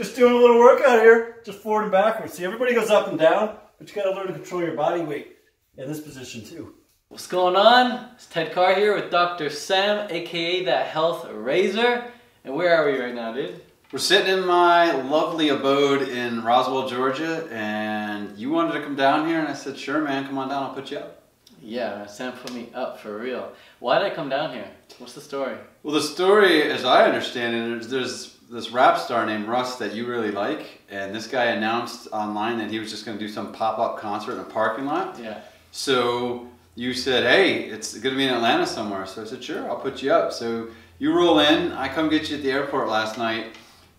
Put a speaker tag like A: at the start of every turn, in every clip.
A: Just doing a little workout here, just forward and backwards. See, everybody goes up and down, but you gotta learn to control your body weight in this position too.
B: What's going on? It's Ted Carr here with Dr. Sam, aka That Health Razor. And where are we right now, dude?
C: We're sitting in my lovely abode in Roswell, Georgia, and you wanted to come down here, and I said, sure, man, come on down, I'll put you up.
B: Yeah, Sam put me up for real. Why did I come down here? What's the story?
C: Well, the story, as I understand it, is there's this rap star named Russ that you really like, and this guy announced online that he was just going to do some pop-up concert in a parking lot.
B: Yeah.
C: So you said, hey, it's going to be in Atlanta somewhere. So I said, sure, I'll put you up. So you roll in, I come get you at the airport last night,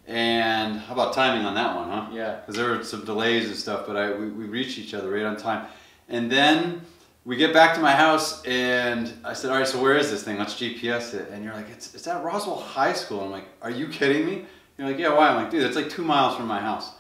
C: and how about timing on that one, huh?
B: Yeah.
C: Because there were some delays and stuff, but we reached each other right on time. And then we get back to my house, and I said, all right, so where is this thing? Let's GPS it. And you're like, it's at Roswell High School. I'm like, are you kidding me? You're like, yeah, why? I'm like, dude, it's like 2 miles from my house.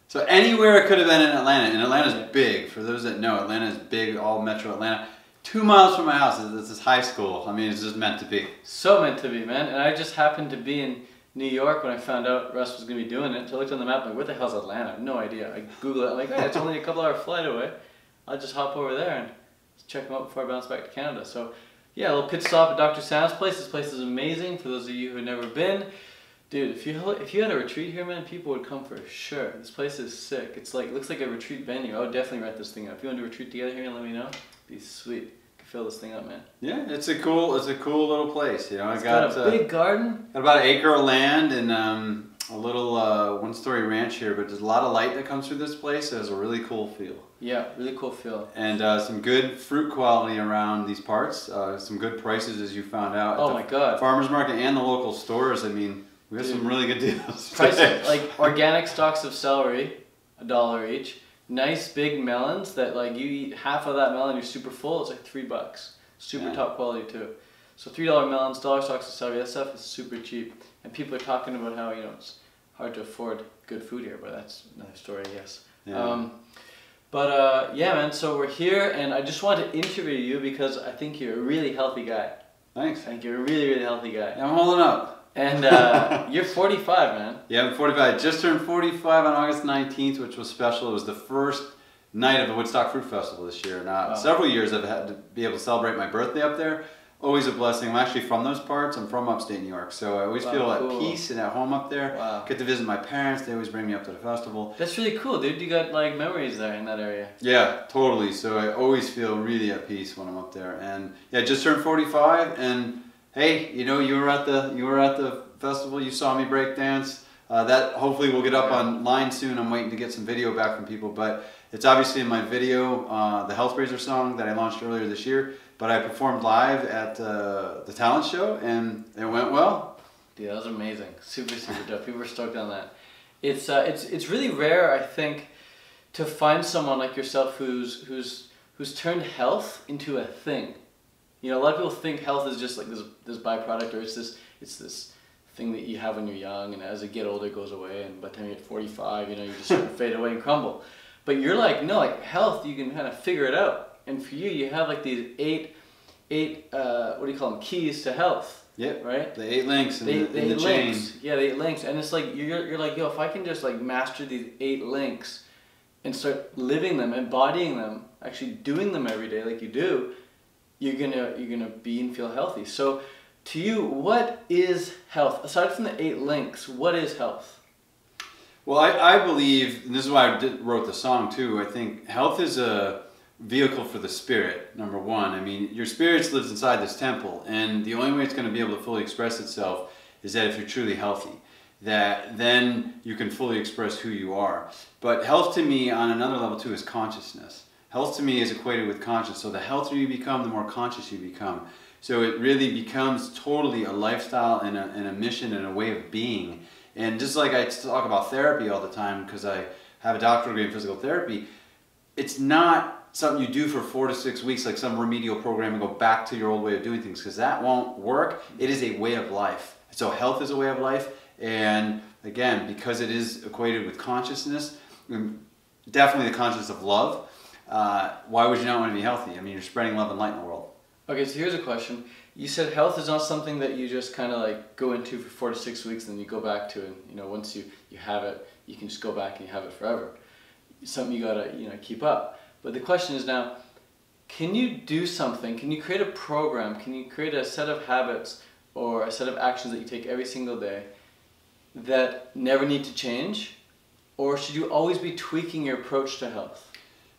C: So anywhere it could have been in Atlanta, and Atlanta's big. For those that know, Atlanta is big, all metro Atlanta. 2 miles from my house, it's this high school. I mean, it's just meant to be.
B: So meant to be, man. And I just happened to be in New York when I found out Russ was going to be doing it. So I looked on the map, like, where the hell's Atlanta? I have no idea. I Googled it, I'm like, hey, it's only a couple hour flight away. I'll just hop over there and check them out before I bounce back to Canada. So yeah, a little pit stop at Dr. Sam's place. This place is amazing for those of you who have never been. Dude, if you had a retreat here, man, people would come for sure. This place is sick. It's like, looks like a retreat venue. I would definitely rent this thing out. If you want to retreat together here, let me know. It'd be sweet. You can fill this thing up, man.
C: Yeah, it's a cool little place. You know,
B: It's got a big garden.
C: Got about an acre of land and a little one-story ranch here, but there's a lot of light that comes through this place. So it has a really cool feel.
B: Yeah, really cool feel.
C: And some good fruit quality around these parts. Some good prices, as you found out.
B: Oh my God.
C: Farmers market and the local stores. I mean, we have some really good deals.
B: Prices like organic stalks of celery, $1 each. Nice big melons that like you eat half of that melon, you're super full. It's like $3. Super top quality too. So $3 melons, $1 stalks of celery. That stuff is super cheap. And people are talking about how it's hard to afford good food here, but that's another story, I guess.
C: Yeah.
B: Yeah, man. So we're here, and I just wanted to interview you because I think you're a really healthy guy.
C: Thanks.
B: I think you're a really, really healthy guy.
C: Yeah, I'm holding up.
B: And you're 45, man.
C: Yeah, I'm 45. I just turned 45 on August 19th, which was special. It was the first night of the Woodstock Fruit Festival this year. Now, several years I've had to be able to celebrate my birthday up there. Always a blessing. I'm actually from those parts. I'm from upstate New York, so I always feel at peace and at home up there.
B: Wow.
C: Get to visit my parents. They always bring me up to the festival.
B: That's really cool, dude. You got like memories there in that area.
C: Yeah, totally. So I always feel really at peace when I'm up there. And yeah, just turned 45, and hey, you were at the festival. You saw me break dance. That hopefully will get up online soon. I'm waiting to get some video back from people, but it's obviously in my video, the Health Razor song that I launched earlier this year. But I performed live at the talent show, and it went well.
B: Dude, that was amazing. Super, super dope. People were stoked on that. It's really rare, I think, to find someone like yourself who's turned health into a thing. You know, a lot of people think health is just like this byproduct, or it's this thing that you have when you're young, and as you get older, it goes away, and by the time you get 45, you just sort of fade away and crumble. But you're like, no, like health, you can kind of figure it out. And for you have like these eight what do you call them, keys to health.
C: Yep.
B: Right?
C: The 8 links in the chain.
B: Yeah, the 8 links. And it's like, you're like, yo, if I can just like master these 8 links and start living them, embodying them, actually doing them every day like you do, you're gonna be and feel healthy. So to you, what is health? Aside from the 8 links, what is health?
C: Well, I believe, and this is why I wrote the song too, I think health is a vehicle for the spirit, number one. I mean, your spirit lives inside this temple, and the only way it's going to be able to fully express itself is that if you're truly healthy, that then you can fully express who you are. But health to me on another level too is consciousness. Health to me is equated with conscious. So the healthier you become, the more conscious you become. So it really becomes totally a lifestyle and a mission and a way of being. And just like I talk about therapy all the time, because I have a doctorate degree in physical therapy, it's not something you do for 4 to 6 weeks like some remedial program and go back to your old way of doing things, because that won't work. It is a way of life. So health is a way of life, and again, because it is equated with consciousness, definitely the consciousness of love, why would you not want to be healthy? I mean, you're spreading love and light in the world.
B: Okay, so here's a question. You said health is not something that you just kind of like go into for 4 to 6 weeks and then you go back to, and you know, once you have it, you can just go back and you have it forever. It's something you gotta, you know, keep up. But the question is now, can you do something? Can you create a program? Can you create a set of habits or a set of actions that you take every single day that never need to change? Or should you always be tweaking your approach to health?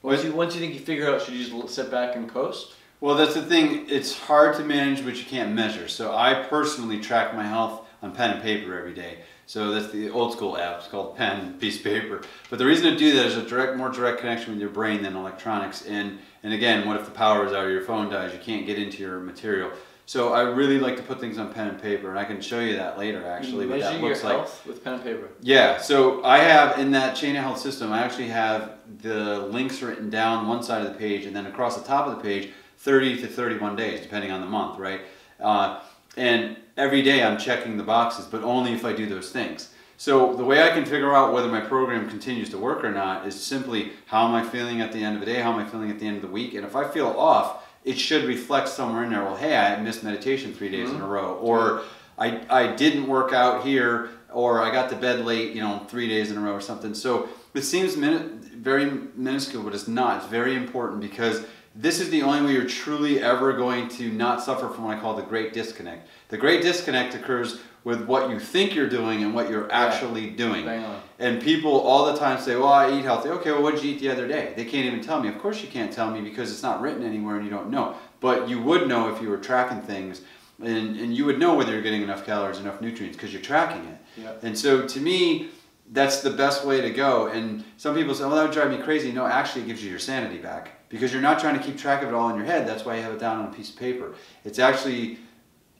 B: Once you think you figure it out, should you just sit back and coast?
C: Well, that's the thing. It's hard to manage what you can't measure. So I personally track my health on pen and paper every day. So that's the old school app. It's called pen, piece of paper. But the reason to do that is a more direct connection with your brain than electronics. And again, what if the power is out or your phone dies? You can't get into your material. So I really like to put things on pen and paper, and I can show you that later, actually, what that looks like.
B: Health with pen and paper?
C: Yeah, so I have, in that chain of health system, I actually have the links written down one side of the page, and then across the top of the page, 30 to 31 days, depending on the month, right? And every day I'm checking the boxes, but only if I do those things. So the way I can figure out whether my program continues to work or not is simply how am I feeling at the end of the day, how am I feeling at the end of the week, and if I feel off, it should reflect somewhere in there, well, hey, I missed meditation 3 days in a row, or I didn't work out here, or I got to bed late, you know, 3 days in a row or something. So it seems very minuscule, but it's not. It's very important because this is the only way you're truly ever going to not suffer from what I call the great disconnect. The great disconnect occurs with what you think you're doing and what you're actually doing. And people all the time say, well, I eat healthy. Okay, well, what did you eat the other day? They can't even tell me. Of course you can't tell me because it's not written anywhere and you don't know. But you would know if you were tracking things, and you would know whether you're getting enough calories, enough nutrients, because you're tracking it.
B: Yep.
C: And so to me, that's the best way to go. And some people say, well, that would drive me crazy. No, actually it gives you your sanity back because you're not trying to keep track of it all in your head. That's why you have it down on a piece of paper. It's actually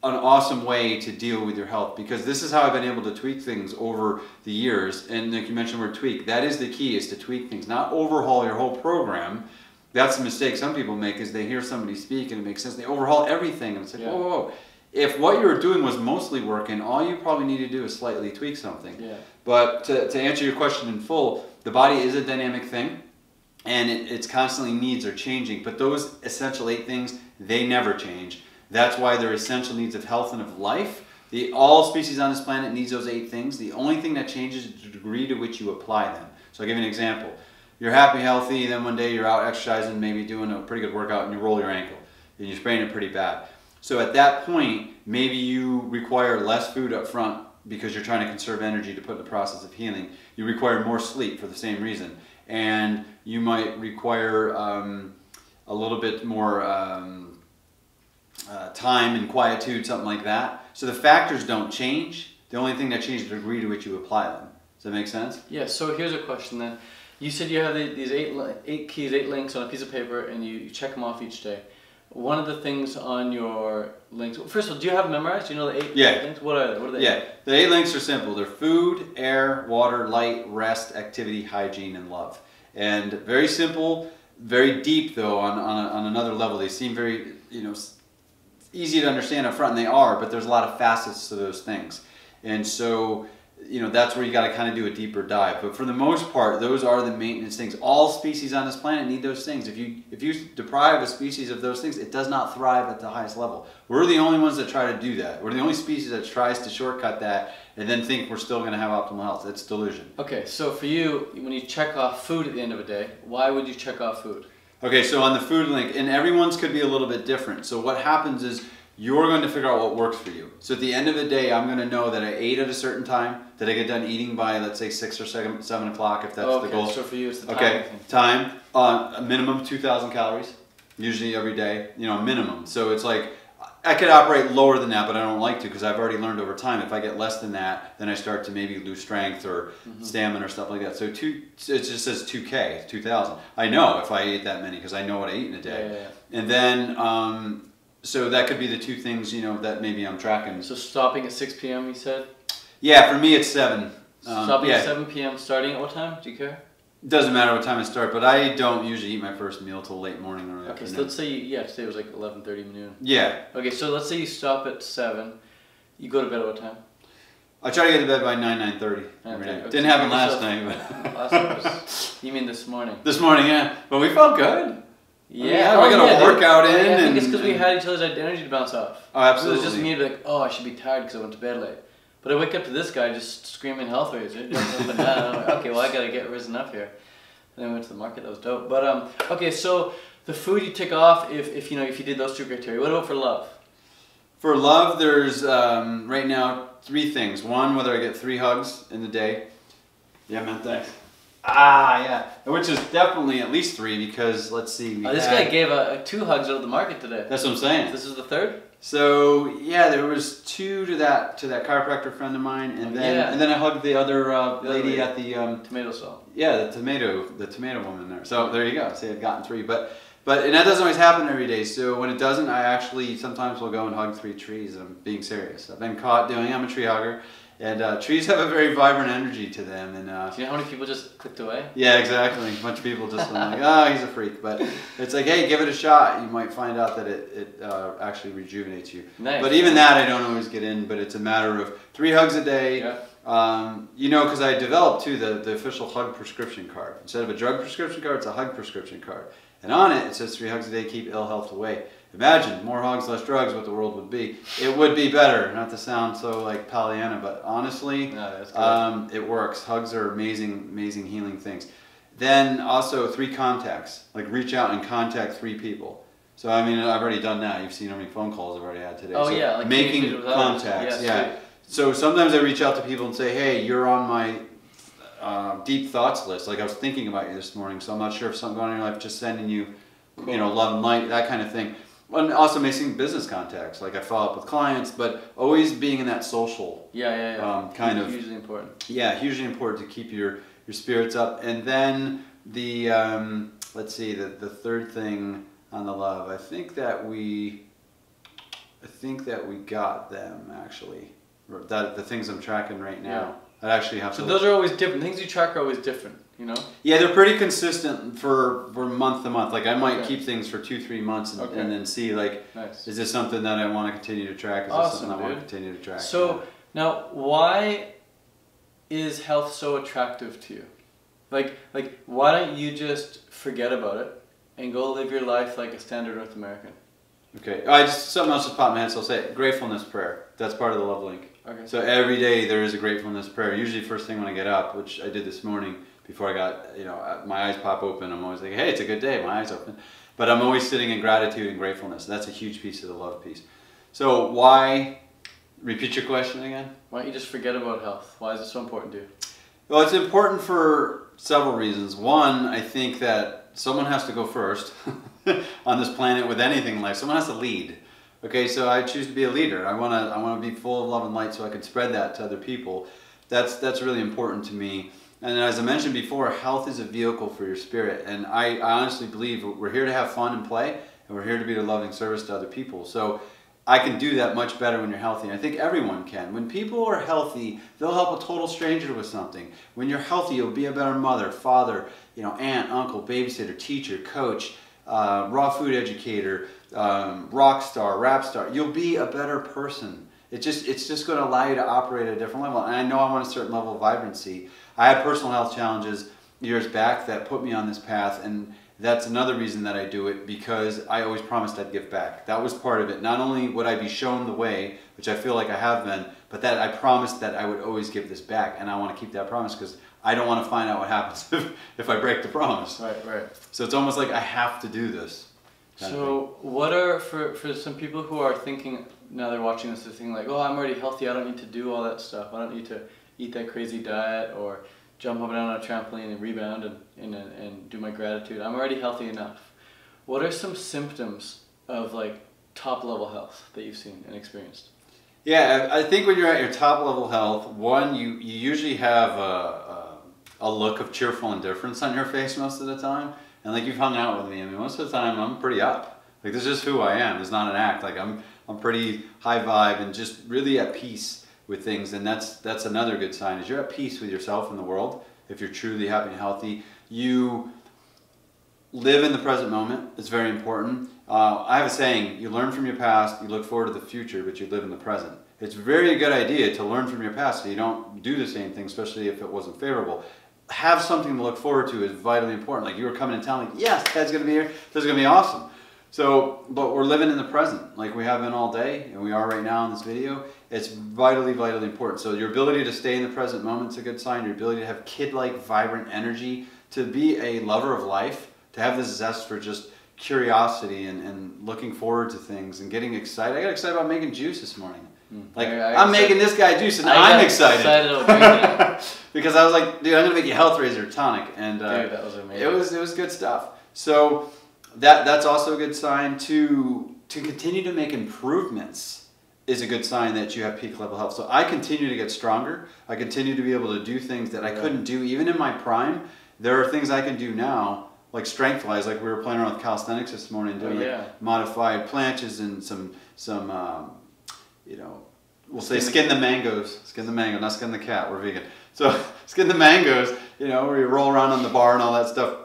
C: an awesome way to deal with your health, because this is how I've been able to tweak things over the years. And like you mentioned the word tweak, that is the key, is to tweak things, not overhaul your whole program. That's the mistake some people make, is they hear somebody speak and it makes sense. They overhaul everything and it's like, whoa, whoa, whoa. If what you were doing was mostly working, all you probably need to do is slightly tweak something.
B: Yeah.
C: But to answer your question in full, the body is a dynamic thing, and its constantly needs are changing. But those essential 8 things, they never change. That's why they're essential needs of health and of life. All species on this planet needs those 8 things. The only thing that changes is the degree to which you apply them. So I'll give you an example. You're happy, healthy, then one day you're out exercising, maybe doing a pretty good workout, and you roll your ankle, and you sprain it pretty bad. So at that point, maybe you require less food up front because you're trying to conserve energy to put in the process of healing. You require more sleep for the same reason. And you might require a little bit more time and quietude, something like that. So the factors don't change. The only thing that changes is the degree to which you apply them. Does that make sense?
B: Yeah, so here's a question then. You said you have these 8 keys, 8 links on a piece of paper, and you check them off each day. One of the things on your links, first of all, do you have them memorized? Do you know the 8 links? What are they? What are they?
C: Yeah, the 8 links are simple. They're food, air, water, light, rest, activity, hygiene, and love. And very simple, very deep though on another level. They seem very, easy to understand up front, and they are, but there's a lot of facets to those things. And so, that's where you got to kind of do a deeper dive. But for the most part, those are the maintenance things. All species on this planet need those things. If you deprive a species of those things, it does not thrive at the highest level. We're the only ones that try to do that. We're the only species that tries to shortcut that and then think we're still going to have optimal health. That's delusion.
B: Okay, so for you, when you check off food at the end of a day, why would you check off food?
C: Okay, so on the food link, and everyone's could be a little bit different. So what happens is you're going to figure out what works for you. So at the end of the day, I'm going to know that I ate at a certain time. Did I get done eating by, let's say, 6 or 7 o'clock, if that's the goal?
B: So for you, it's the time.
C: Okay, time. A minimum 2,000 calories, usually every day, minimum. So it's like, I could operate lower than that, but I don't like to because I've already learned over time. If I get less than that, then I start to maybe lose strength or stamina or stuff like that. So it just says 2K, 2,000. I know if I ate that many because I know what I eat in a day. Yeah. And then, so that could be the 2 things, that maybe I'm tracking.
B: So stopping at 6 p.m. you said?
C: Yeah, for me it's 7.
B: Stopping at 7 p.m. starting at what time? Do you care?
C: Doesn't matter what time I start, but I don't usually eat my first meal till late morning or afternoon.
B: Okay, so let's say, today was like 11:30 noon.
C: Yeah.
B: Okay, so let's say you stop at 7. You go to bed at what time?
C: I try to get to bed by 9:30 every day.
B: Okay.
C: Didn't happen last night, but...
B: Last night was... You mean this morning?
C: This morning, yeah. But we felt good.
B: Yeah,
C: we got a workout in.
B: I think
C: and,
B: it's because we had each other's identity to bounce off.
C: Oh, absolutely.
B: It was just me to be like, oh, I should be tired because I went to bed late. But I wake up to this guy just screaming health rates, jumping up and down. I'm like, okay, well, I gotta get risen up here. And then we went to the market. That was dope. But okay, so the food you tick off if you did those 2 criteria. What about for love?
C: For love, there's right now 3 things. 1, whether I get 3 hugs in the day. Yeah, man, thanks. Yeah. Which is definitely at least 3 because, let's see.
B: This guy gave 2 hugs out of the market today.
C: That's what I'm saying.
B: This is the 3rd?
C: So, yeah, there was 2 to that chiropractor friend of mine. And then I hugged the other lady at the...
B: tomato salt.
C: Yeah, the tomato woman there. So, there you go. See, I've gotten 3. But and that doesn't always happen every day. So when it doesn't, I actually sometimes will go and hug 3 trees. I'm being serious. I've been caught doing. I'm a tree hugger, and trees have a very vibrant energy to them. And
B: do you know how many people just clicked away?
C: Yeah, exactly. A bunch of people just went like, oh, he's a freak. But it's like, hey, give it a shot. You might find out that it actually rejuvenates you.
B: Nice.
C: But even that, I don't always get in. But it's a matter of 3 hugs a day.
B: Yeah.
C: Because I developed too the official hug prescription card. Instead of a drug prescription card, it's a hug prescription card. And on it, it says 3 hugs a day keep ill health away. Imagine, more hugs, less drugs, what the world would be. It would be better, not to sound so like Pollyanna, but honestly, it works. Hugs are amazing, amazing healing things. Then also 3 contacts, like reach out and contact 3 people. So I mean, I've already done that. You've seen how many phone calls I've already had today.
B: Oh
C: so
B: yeah, like
C: making contacts,
B: yeah.
C: So sometimes I reach out to people and say, hey, you're on my deep thoughts list. Like I was thinking about you this morning, so I'm not sure if something going on in your life, just sending you, love and light, that kind of thing. And also making business contacts. Like I follow up with clients, but always being in that social. Kind of.
B: Hugely important.
C: Yeah, hugely important to keep your spirits up. And then the let's see, the 3rd thing on the love. I think that we got them actually. The things I'm tracking right now.
B: Yeah.
C: I actually have to.
B: So those are always different. Things you track are always different,
C: Yeah, they're pretty consistent for month to month. Like I might keep things for 2-3 months and then see like,
B: nice.
C: Is this something that I want to continue to track? Is this something I want to continue to track?
B: So now, why is health so attractive to you? Like why don't you just forget about it and go live your life like a standard North American?
C: Okay, something else just popped in my head, so I'll say it. Gratefulness prayer. That's part of the love link.
B: Okay.
C: So every day there is a gratefulness prayer. Usually first thing when I get up, which I did this morning before I got, my eyes pop open. I'm always like, hey, it's a good day. My eyes open. But I'm always sitting in gratitude and gratefulness. That's a huge piece of the love piece. So why, repeat your question again?
B: Why don't you just forget about health? Why is it so important to you?
C: Well, it's important for several reasons. One, I think that someone has to go first on this planet with anything in life. Someone has to lead. Okay, so I choose to be a leader. I want to be full of love and light so I can spread that to other people. That's really important to me. And as I mentioned before, health is a vehicle for your spirit. And I honestly believe we're here to have fun and play, and we're here to be a loving service to other people. So I can do that much better when you're healthy. And I think everyone can. When people are healthy, they'll help a total stranger with something. When you're healthy, you'll be a better mother, father, aunt, uncle, babysitter, teacher, coach, raw food educator, rock star, rap star. You'll be a better person. It's just going to allow you to operate at a different level. And I know I want a certain level of vibrancy. I had personal health challenges years back that put me on this path, and that's another reason that I do it, because I always promised I'd give back. That was part of it. Not only would I be shown the way, which I feel like I have been, but that I promised that I would always give this back, and I want to keep that promise because I don't want to find out what happens if I break the promise.
B: Right.
C: So it's almost like I have to do this.
B: So what are, for some people who are thinking, now they're watching this, they're thinking like, oh, I'm already healthy, I don't need to do all that stuff. I don't need to eat that crazy diet or jump up and down on a trampoline and rebound and do my gratitude. I'm already healthy enough. What are some symptoms of like top level health that you've seen and experienced?
C: Yeah, I think when you're at your top level health, one, you usually have a look of cheerful indifference on your face most of the time. And like you've hung out with me, I mean, most of the time I'm pretty up. Like this is who I am. It's not an act. Like I'm pretty high vibe and just really at peace with things. And that's another good sign, is you're at peace with yourself and the world. If you're truly happy and healthy, you live in the present moment. It's very important. I have a saying, you learn from your past, you look forward to the future, but you live in the present. It's a very good idea to learn from your past so you don't do the same thing, especially if it wasn't favorable. have something to look forward to is vitally important. Like you were coming to town, like, yes, Ted's going to be here. This is going to be awesome. So, but we're living in the present, like we have been all day, and we are right now in this video. It's vitally, vitally important. So your ability to stay in the present moment is a good sign. Your ability to have kid-like, vibrant energy, to be a lover of life, to have this zest for just curiosity and looking forward to things and getting excited. I got excited about making juice this morning. Like, I'm making this guy juice and I'm excited. Because I was like, dude, I'm going to make you Health Razor tonic. And
B: dude, that was amazing.
C: It was good stuff. So that's also a good sign. To continue to make improvements is a good sign that you have peak level health. So I continue to get stronger. I continue to be able to do things that I couldn't do even in my prime. There are things I can do now, like strength-wise, like we were playing around with calisthenics this morning, doing like modified planches and some you know, we'll say skin the mangoes. Skin the mango, not skin the cat. We're vegan. So skin the mangoes, you know, where you roll around on the bar and all that stuff.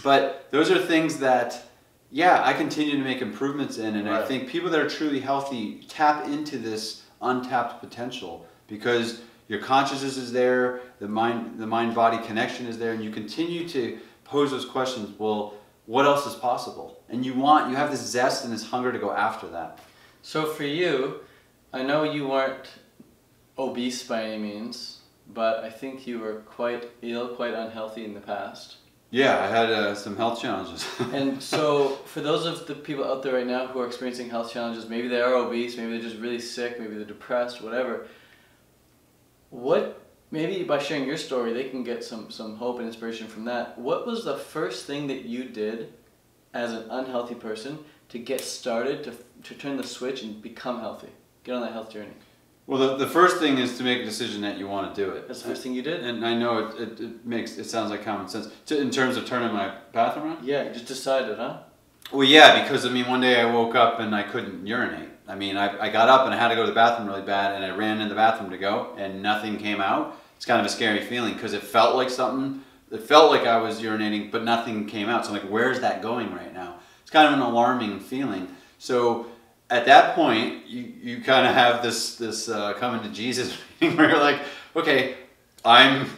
C: But those are things that, yeah, I continue to make improvements in. And I think people that are truly healthy tap into this untapped potential because your consciousness is there, the mind-body connection is there, and you continue to pose those questions. Well, what else is possible? And you have this zest and this hunger to go after that.
B: So for you, I know you weren't obese by any means, but I think you were quite ill, quite unhealthy in the past.
C: Yeah, I had some health challenges.
B: And so for those of the people out there right now who are experiencing health challenges, maybe they are obese, maybe they're just really sick, maybe they're depressed, whatever. Maybe by sharing your story, they can get some hope and inspiration from that. What was the first thing that you did as an unhealthy person to get started, to turn the switch and become healthy? Get on that health journey.
C: Well, the first thing is to make a decision that you want to do it.
B: That's the first thing you did?
C: And I know it sounds like common sense. In terms of turning my bathroom around?
B: Yeah, you just decided, huh?
C: Well, yeah, because I mean, one day I woke up and I couldn't urinate. I mean, I got up and I had to go to the bathroom really bad, and I ran in the bathroom to go, and nothing came out. It's kind of a scary feeling because it felt like something. It felt like I was urinating, but nothing came out. So I'm like, where's that going right now? It's kind of an alarming feeling. So at that point, you kind of have this coming to Jesus thing where you're like, okay, I'm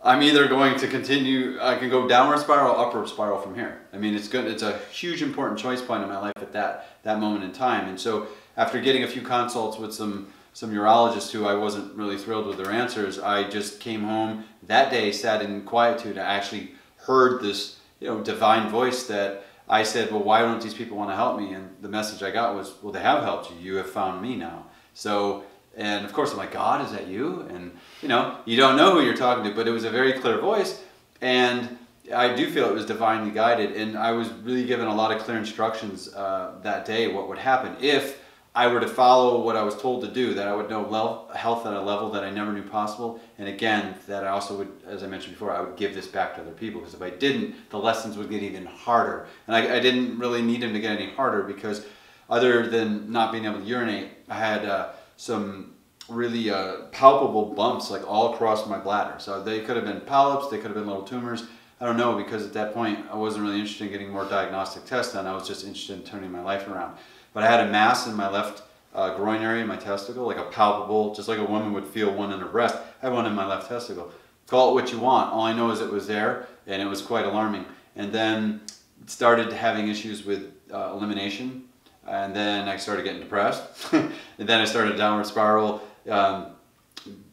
C: either going to continue. I can go downward spiral, upward spiral from here. I mean, it's good. It's a huge important choice point in my life at that moment in time. And so after getting a few consults with some urologists who I wasn't really thrilled with their answers, I just came home that day, sat in quietude. I actually heard this, divine voice that I said, well, why don't these people want to help me? And the message I got was, well, they have helped you. You have found me now. So, and of course I'm like, God, is that you? And you don't know who you're talking to, but it was a very clear voice. And I do feel it was divinely guided. And I was really given a lot of clear instructions that day, what would happen if I were to follow what I was told to do, that I would know health at a level that I never knew possible. And again, that I also would, as I mentioned before, I would give this back to other people, because if I didn't, the lessons would get even harder. And I didn't really need them to get any harder, because other than not being able to urinate, I had some really palpable bumps like all across my bladder. So they could have been polyps, they could have been little tumors. I don't know, because at that point I wasn't really interested in getting more diagnostic tests done. I was just interested in turning my life around. But I had a mass in my left groin area, my testicle, like a palpable, just like a woman would feel one in her breast. I had one in my left testicle. Call it what you want. All I know is it was there, and it was quite alarming. And then started having issues with elimination, and then I started getting depressed. And then I started a downward spiral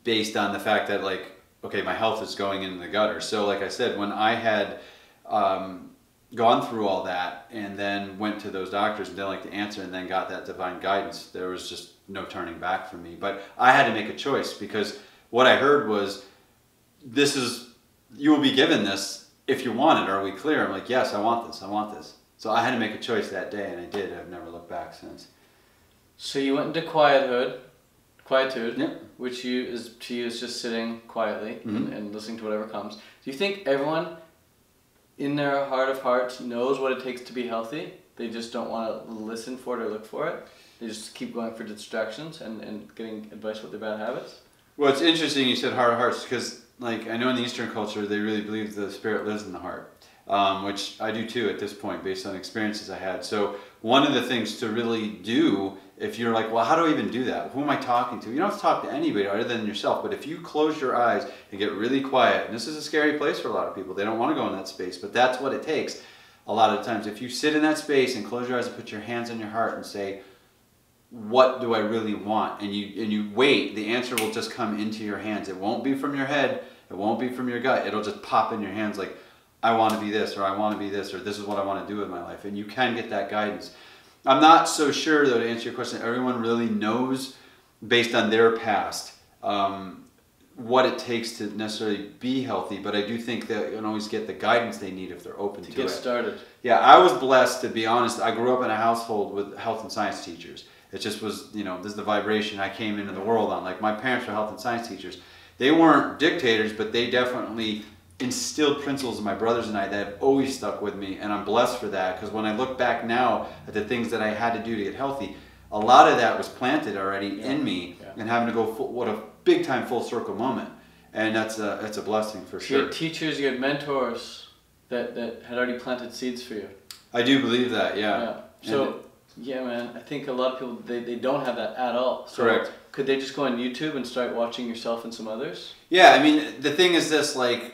C: based on the fact that, like, okay, my health is going in the gutter. So like I said, when I had gone through all that and then went to those doctors and didn't like the answer and then got that divine guidance, there was just no turning back for me. But I had to make a choice, because what I heard was, you will be given this if you want it. Are we clear? I'm like, yes, I want this. I want this. So I had to make a choice that day, and I did. I've never looked back since.
B: So you went into quietude,
C: yep.
B: which to you is just sitting quietly and listening to whatever comes. Do you think everyone in their heart of hearts knows what it takes to be healthy? They just don't want to listen for it or look for it? They just keep going for distractions and getting advice with their bad habits?
C: Well, it's interesting you said heart of hearts, because like I know in the Eastern culture they really believe the spirit lives in the heart, which I do too at this point based on experiences I had. So one of the things to really do if you're like, well, how do I even do that? Who am I talking to? You don't have to talk to anybody other than yourself. But if you close your eyes and get really quiet, and this is a scary place for a lot of people. They don't want to go in that space, but that's what it takes a lot of times. If you sit in that space and close your eyes and put your hands on your heart and say, what do I really want? And you wait, the answer will just come into your hands. It won't be from your head. It won't be from your gut. It'll just pop in your hands like, I want to be this, or I want to be this, or this is what I want to do with my life. And you can get that guidance. I'm not so sure, though, to answer your question, everyone really knows, based on their past, what it takes to necessarily be healthy. But I do think that you can always get the guidance they need if they're open to it.
B: To get started.
C: Yeah, I was blessed, to be honest. I grew up in a household with health and science teachers. It just was, this is the vibration I came into the world on. Like, my parents were health and science teachers. They weren't dictators, but they definitely instilled principles in my brothers and I that have always stuck with me, and I'm blessed for that, because when I look back now at the things that I had to do to get healthy, a lot of that was planted already in me, and having to go what a big time full circle moment, and that's a blessing for sure.
B: You had teachers, you had mentors that had already planted seeds for you.
C: I do believe that, yeah.
B: So yeah, man, I think a lot of people they don't have that at all. So
C: correct.
B: Could they just go on YouTube and start watching yourself and some others?
C: Yeah, I mean, the thing is this, like,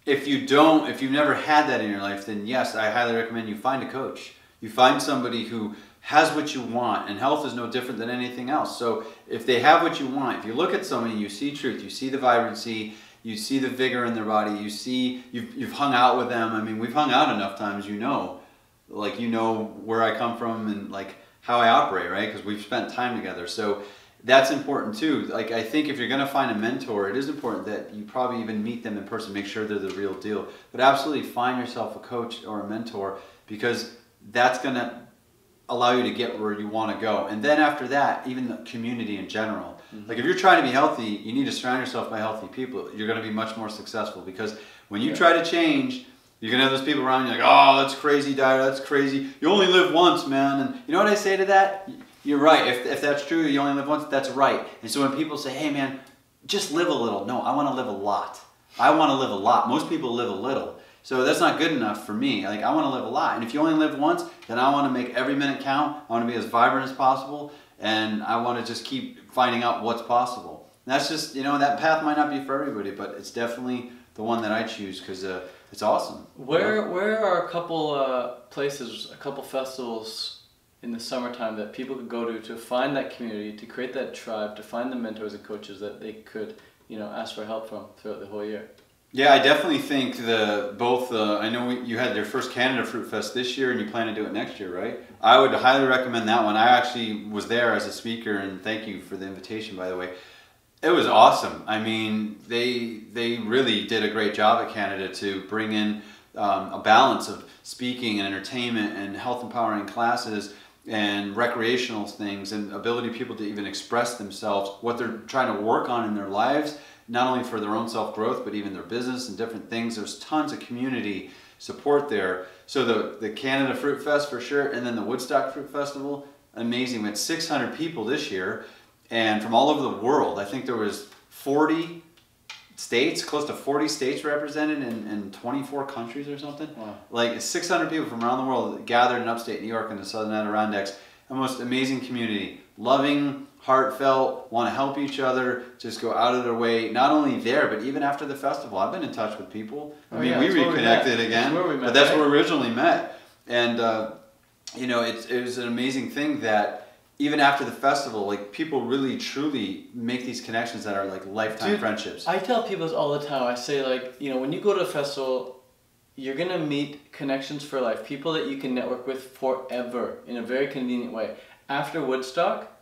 C: if you've never had that in your life, then yes, I highly recommend you find a coach. You find somebody who has what you want, and health is no different than anything else. So if they have what you want, if you look at somebody, you see truth, you see the vibrancy, you see the vigor in their body, you see, you've hung out with them. I mean, we've hung out enough times, like, where I come from and like how I operate, right? Because we've spent time together. So that's important too. Like, I think if you're going to find a mentor, it is important that you probably even meet them in person, make sure they're the real deal. But absolutely find yourself a coach or a mentor, because that's going to allow you to get where you want to go. And then after that, even the community in general. Like, if you're trying to be healthy, you need to surround yourself by healthy people. You're going to be much more successful, because when you try to change, you're going to have those people around you like, oh, that's crazy, diet, that's crazy. You only live once, man. And you know what I say to that? You're right. If that's true, you only live once, that's right. And so when people say, hey, man, just live a little. No, I want to live a lot. I want to live a lot. Most people live a little. So that's not good enough for me. Like, I want to live a lot. And if you only live once, then I want to make every minute count. I want to be as vibrant as possible. And I want to just keep finding out what's possible. And that's just, that path might not be for everybody, but it's definitely the one that I choose, because it's awesome.
B: Where are a couple places, a couple festivals in the summertime that people could go to find that community, to create that tribe, to find the mentors and coaches that they could, ask for help from throughout the whole year?
C: Yeah, I definitely think I know you had your first Canada Fruit Fest this year, and you plan to do it next year, right? I would highly recommend that one. I actually was there as a speaker, and thank you for the invitation, by the way. It was awesome. I mean, they really did a great job at Canada to bring in a balance of speaking and entertainment and health empowering classes and recreational things, and ability of people to even express themselves, what they're trying to work on in their lives, not only for their own self-growth, but even their business and different things. There's tons of community support there. So the Canada Fruit Fest for sure, and then the Woodstock Fruit Festival, amazing. We had 600 people this year, and from all over the world. I think there was 40 states, close to 40 states represented in 24 countries or something. Wow. Like 600 people from around the world gathered in upstate New York in the Southern Adirondacks. The most amazing community, loving, heartfelt, want to help each other, just go out of their way, not only there, but even after the festival. I've been in touch with people. I mean, we reconnected again, but that's where we originally met. And, it was an amazing thing that even after the festival, like, people really, truly make these connections that are like lifetime friendships.
B: I tell people this all the time. I say, like, when you go to a festival, you're going to meet connections for life, people that you can network with forever in a very convenient way. After Woodstock,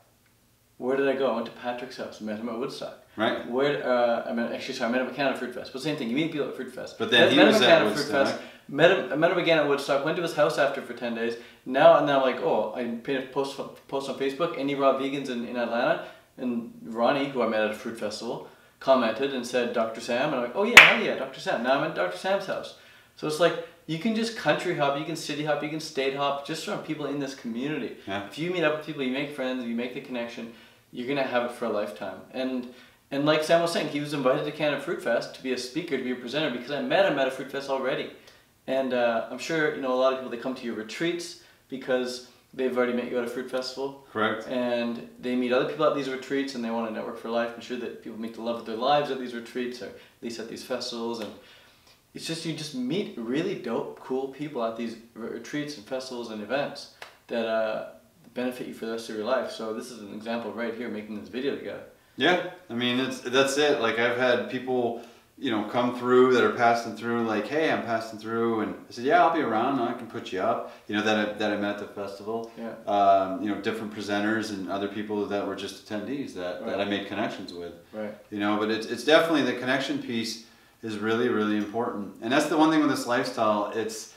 B: where did I go? I went to Patrick's house, met him at Woodstock.
C: Right.
B: I met him at Canada Fruit Fest. But same thing, you meet people at Fruit Fest.
C: But then he was at Woodstock.
B: I met him again at Woodstock, went to his house after for 10 days. Now I'm like, I made a post on Facebook, any raw vegans in Atlanta? And Ronnie, who I met at a fruit festival, commented and said, Dr. Sam. And I'm like, oh yeah, Dr. Sam. Now I'm at Dr. Sam's house. So it's like, you can just country hop, you can city hop, you can state hop, just from people in this community. Yeah. If you meet up with people, you make friends, you make the connection, you're going to have it for a lifetime. And like Sam was saying, he was invited to Canada Fruit Fest to be a speaker, to be a presenter, because I met him at a fruit fest already. And I'm sure, a lot of people, they come to your retreats because they've already met you at a fruit festival.
C: Correct.
B: And they meet other people at these retreats, and they want to network for life. I'm sure that people meet the love of their lives at these retreats, or at least at these festivals. And it's just, you just meet really dope, cool people at these retreats and festivals and events that benefit you for the rest of your life. So this is an example right here, making this video together.
C: Yeah, I mean, that's it. Like, I've had people, you know, come through that are passing through, like, hey, I'm passing through, and I said, yeah, I'll be around, I can put you up, you know, that I met at the festival.
B: Yeah.
C: You know, different presenters and other people that were just attendees that I made connections with.
B: Right.
C: You know, but it's definitely, the connection piece is really, really important. And that's the one thing with this lifestyle, it's,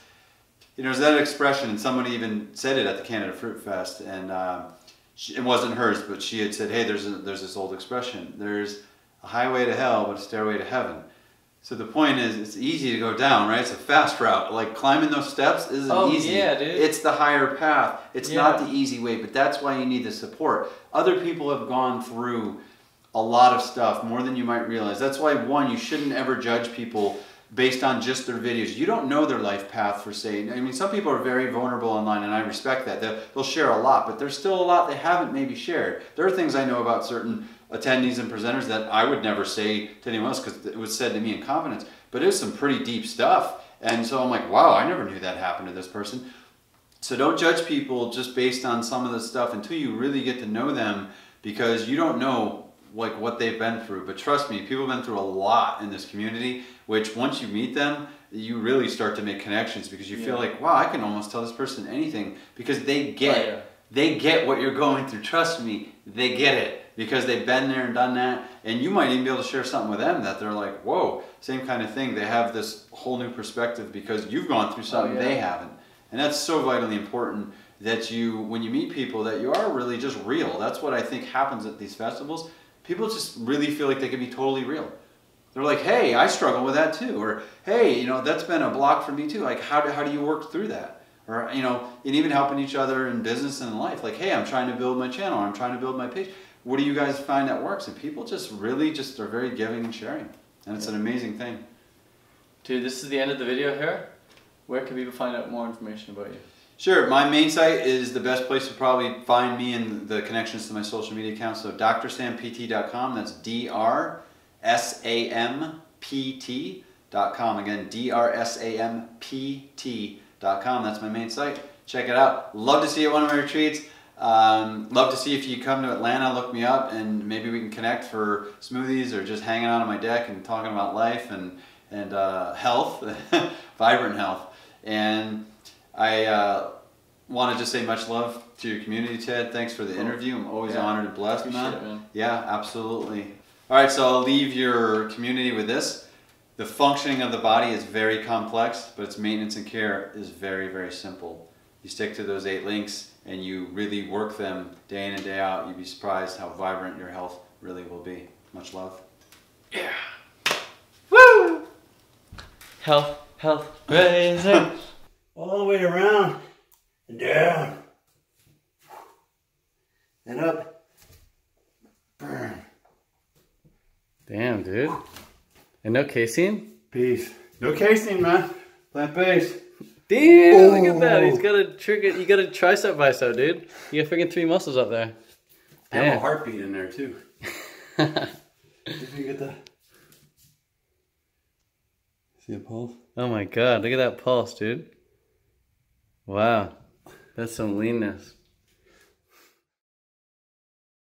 C: you know, there's that expression, and somebody even said it at the Canada Fruit Fest, and it wasn't hers, but she had said, hey, there's this old expression, there's a highway to hell, but a stairway to heaven. So the point is, it's easy to go down, right? It's a fast route. Like, climbing those steps isn't easy.
B: Yeah, dude.
C: It's the higher path. It's not the easy way, but that's why you need the support. Other people have gone through a lot of stuff, more than you might realize. That's why, one, you shouldn't ever judge people based on just their videos. You don't know their life path, for say. I mean, some people are very vulnerable online, and I respect that. They'll share a lot, but there's still a lot they haven't maybe shared. There are things I know about certain attendees and presenters that I would never say to anyone else because it was said to me in confidence, but it was some pretty deep stuff. And so I'm like, wow, I never knew that happened to this person. So don't judge people just based on some of the stuff until you really get to know them, because you don't know like what they've been through. But trust me, people have been through a lot in this community, which once you meet them, you really start to make connections, because you feel like, wow, I can almost tell this person anything, because they get what you're going through. Trust me, they get it, because they've been there and done that. And you might even be able to share something with them that they're like, whoa, same kind of thing. They have this whole new perspective because you've gone through something they haven't. And that's so vitally important, that you, when you meet people, that you are really just real. That's what I think happens at these festivals. People just really feel like they can be totally real. They're like, hey, I struggle with that too. Or, hey, you know, that's been a block for me too. Like, how do you work through that? Or, you know, and even helping each other in business and in life. Like, hey, I'm trying to build my channel. I'm trying to build my page. What do you guys find that works? And people just really just are very giving and sharing. And it's an amazing thing.
B: Dude, this is the end of the video here. Where can people find out more information about you?
C: Sure. My main site is the best place to probably find me and the connections to my social media accounts. So drsampt.com. That's drsampt.com. Again, drsampt.com. That's my main site. Check it out. Love to see you at one of my retreats. Love to see if you come to Atlanta, look me up, and maybe we can connect for smoothies or just hanging out on my deck and talking about life and health, vibrant health. And I want to just say much love to your community, Ted. Thanks for the interview. I'm always honored and blessed, man. Yeah, absolutely. All right, so I'll leave your community with this. The functioning of the body is very complex, but its maintenance and care is very, very simple. You stick to those 8 links and you really work them day in and day out, you'd be surprised how vibrant your health really will be. Much love.
B: Yeah. Woo! Health, raising.
A: All the way around and down and up. Burn.
B: Damn, dude. And no casein?
A: Peace. No casein, man. Plant-based.
B: Damn, look at that. He's got a trigger. You got a tricep bicep, dude. You got freaking 3 muscles up there.
A: I have a heartbeat in there too. If you get the see a pulse?
B: Oh my god, look at that pulse, dude. Wow. That's some leanness.